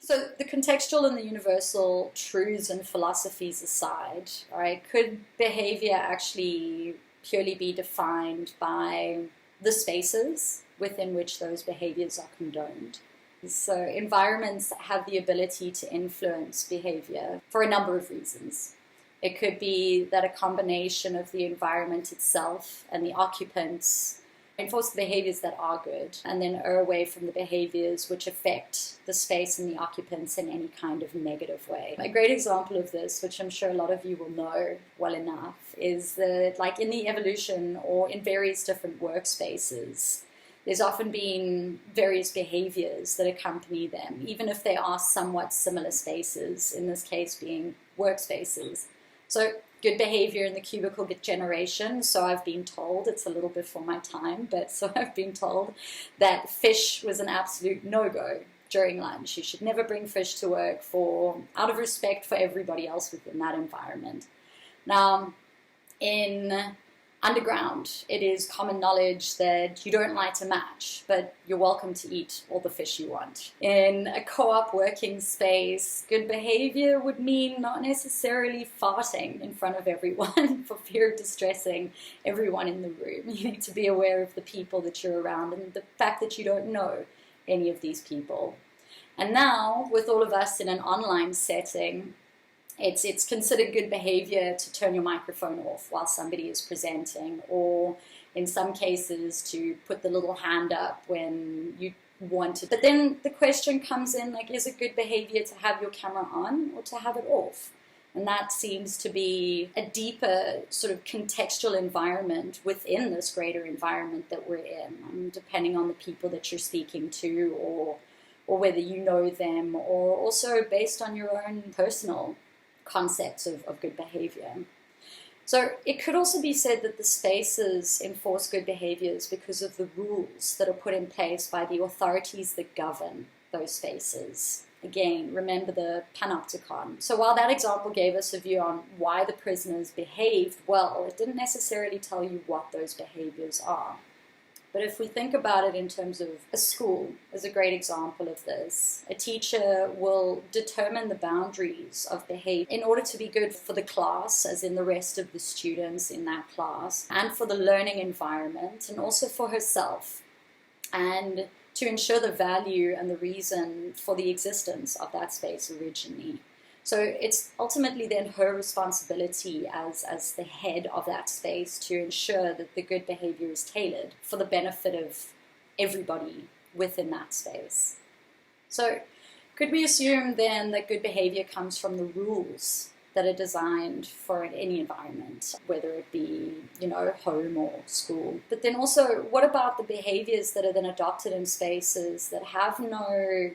So the contextual and the universal truths and philosophies aside, right, could behavior actually purely be defined by the spaces within which those behaviors are condoned? So environments have the ability to influence behavior for a number of reasons. It could be that a combination of the environment itself and the occupants enforce the behaviors that are good and then err away from the behaviors which affect the space and the occupants in any kind of negative way. A great example of this, which I'm sure a lot of you will know well enough, is that like in the evolution or in various different workspaces, there's often been various behaviors that accompany them, even if they are somewhat similar spaces, in this case being workspaces. So good behavior in the cubicle generation. So I've been told, it's a little before my time, but so I've been told that fish was an absolute no-go during lunch. You should never bring fish to work out of respect for everybody else within that environment. Now, in underground, it is common knowledge that you don't light a match, but you're welcome to eat all the fish you want. In a co-op working space, good behavior would mean not necessarily farting in front of everyone for fear of distressing everyone in the room. You need to be aware of the people that you're around and the fact that you don't know any of these people. And now, with all of us in an online setting, it's considered good behavior to turn your microphone off while somebody is presenting, or in some cases to put the little hand up when you want to. But then the question comes in, like, is it good behavior to have your camera on or to have it off? And that seems to be a deeper sort of contextual environment within this greater environment that we're in, depending on the people that you're speaking to, or whether you know them, or also based on your own personal concepts of good behavior. So it could also be said that the spaces enforce good behaviors because of the rules that are put in place by the authorities that govern those spaces. Again, remember the panopticon. So while that example gave us a view on why the prisoners behaved well, it didn't necessarily tell you what those behaviors are. But if we think about it in terms of a school as a great example of this, a teacher will determine the boundaries of behavior in order to be good for the class, as in the rest of the students in that class, and for the learning environment, and also for herself, and to ensure the value and the reason for the existence of that space originally. So it's ultimately then her responsibility as the head of that space to ensure that the good behavior is tailored for the benefit of everybody within that space. So could we assume then that good behavior comes from the rules that are designed for any environment, whether it be, home or school? But then also, what about the behaviors that are then adopted in spaces that have no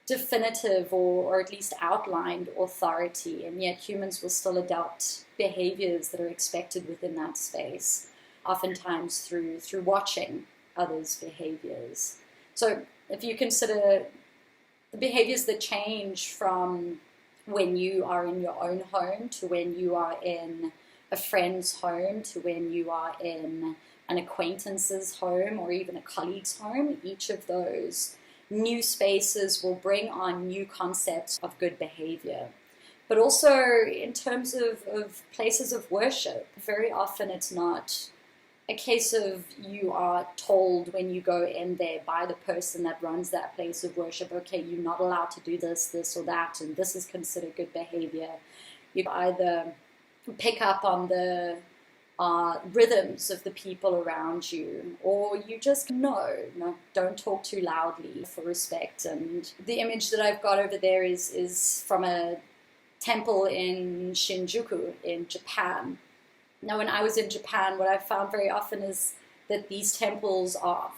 definitive or at least outlined authority, and yet humans will still adopt behaviors that are expected within that space, oftentimes through watching others' behaviors? So if you consider the behaviors that change from when you are in your own home to when you are in a friend's home to when you are in an acquaintance's home or even a colleague's home, each of those new spaces will bring on new concepts of good behavior. But also in terms of places of worship, very often it's not a case of you are told when you go in there by the person that runs that place of worship, okay, you're not allowed to do this or that, and this is considered good behavior. You either pick up on the rhythms of the people around you, or you just don't talk too loudly for respect. And the image that I've got over there is from a temple in Shinjuku in Japan. Now, when I was in Japan, what I found very often is that these temples are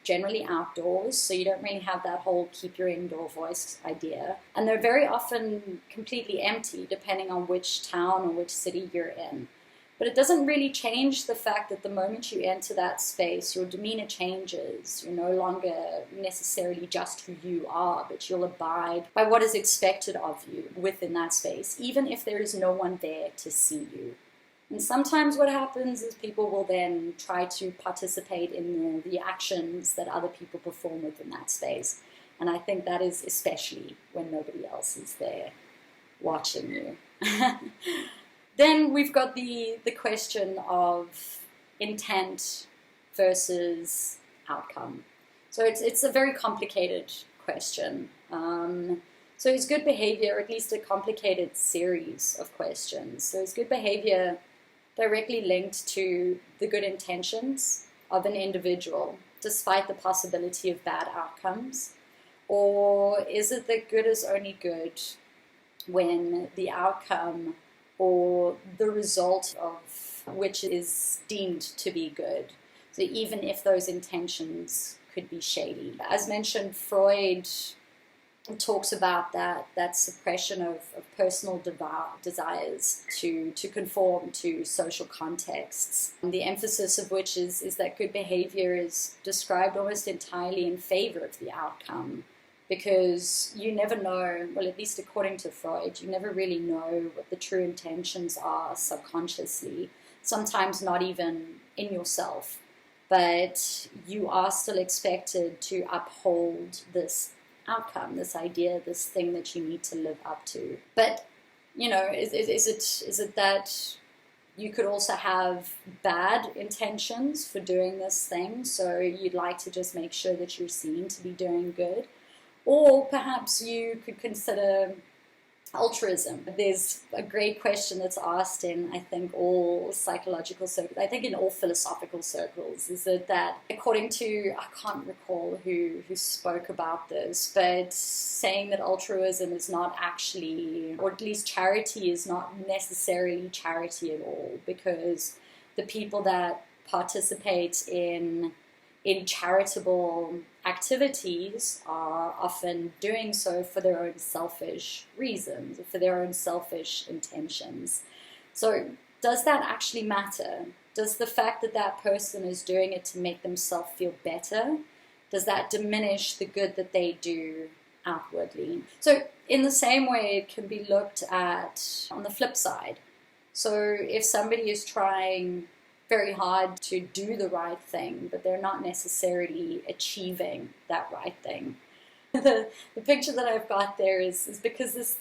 generally outdoors, so you don't really have that whole keep your indoor voice idea. And they're very often completely empty, depending on which town or which city you're in. But it doesn't really change the fact that the moment you enter that space, your demeanor changes. You're no longer necessarily just who you are, but you'll abide by what is expected of you within that space, even if there is no one there to see you. And sometimes what happens is people will then try to participate in the actions that other people perform within that space. And I think that is especially when nobody else is there watching you. Then we've got the question of intent versus outcome. So it's a very complicated question. So is good behavior, or at least a complicated series of questions. So is good behavior directly linked to the good intentions of an individual, despite the possibility of bad outcomes? Or is it that good is only good when the outcome or the result of which is deemed to be good? So even if those intentions could be shady. As mentioned, Freud talks about that suppression of personal desires to conform to social contexts. The emphasis of which is that good behavior is described almost entirely in favor of the outcome, because you never know, well, at least according to Freud, you never really know what the true intentions are subconsciously, sometimes not even in yourself, but you are still expected to uphold this outcome, this idea, this thing that you need to live up to. But, is it that you could also have bad intentions for doing this thing, so you'd like to just make sure that you're seen to be doing good? Or perhaps you could consider altruism. There's a great question that's asked in, I think, all psychological circles, I think in all philosophical circles, is that according to, I can't recall who spoke about this, but saying that altruism is not actually, or at least charity is not necessarily charity at all, because the people that participate in charitable activities are often doing so for their own selfish reasons, for their own selfish intentions. So does that actually matter? Does the fact that that person is doing it to make themselves feel better, does that diminish the good that they do outwardly? So in the same way, it can be looked at on the flip side. So if somebody is trying very hard to do the right thing, but they're not necessarily achieving that right thing. The picture that I've got there is because this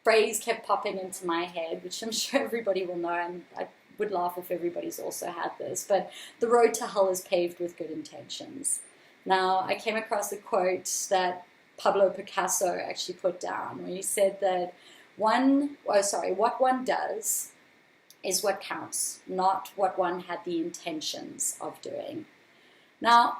phrase kept popping into my head, which I'm sure everybody will know, and I would laugh if everybody's also had this, but the road to hell is paved with good intentions. Now, I came across a quote that Pablo Picasso actually put down, where he said that what one does is what counts, not what one had the intentions of doing. Now,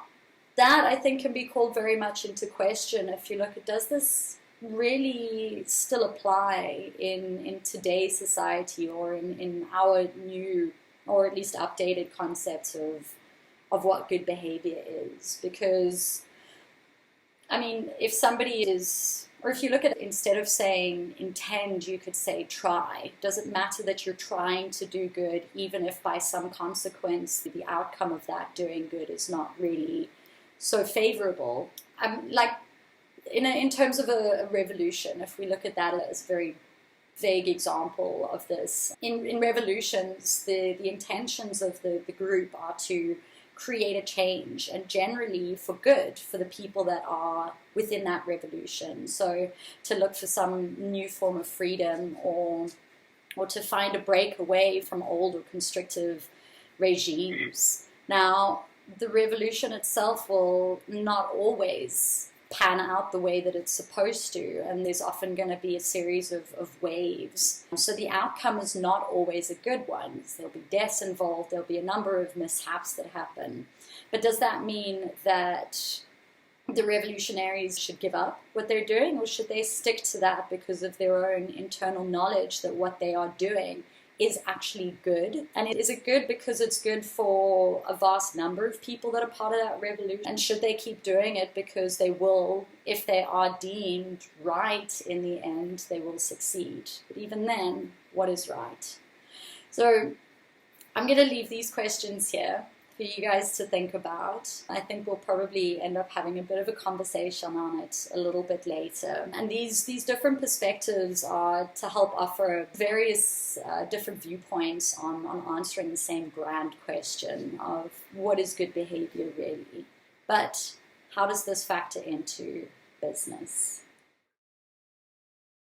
that I think can be called very much into question if you look at, does this really still apply in today's society, or in our new, or at least updated concepts of what good behavior is? Because, I mean, if somebody is, or if you look at it, instead of saying intend, you could say try. Does it matter that you're trying to do good, even if by some consequence the outcome of that doing good is not really so favorable? Like in terms of a revolution, if we look at that as a very vague example of this, in revolutions, the intentions of the group are to create a change, and generally for good, for the people that are within that revolution. So to look for some new form of freedom, or to find a break away from old or constrictive regimes. Now, the revolution itself will not always pan out the way that it's supposed to, and there's often going to be a series of waves. So the outcome is not always a good one. There'll be deaths involved, there'll be a number of mishaps that happen. But does that mean that the revolutionaries should give up what they're doing, or should they stick to that because of their own internal knowledge that what they are doing is actually good? And is it good because it's good for a vast number of people that are part of that revolution? And should they keep doing it because they will, if they are deemed right in the end, they will succeed? But even then, what is right? So I'm going to leave these questions here for you guys to think about. I think we'll probably end up having a bit of a conversation on it a little bit later. And these different perspectives are to help offer various different viewpoints on answering the same grand question of what is good behavior really. But how does this factor into business?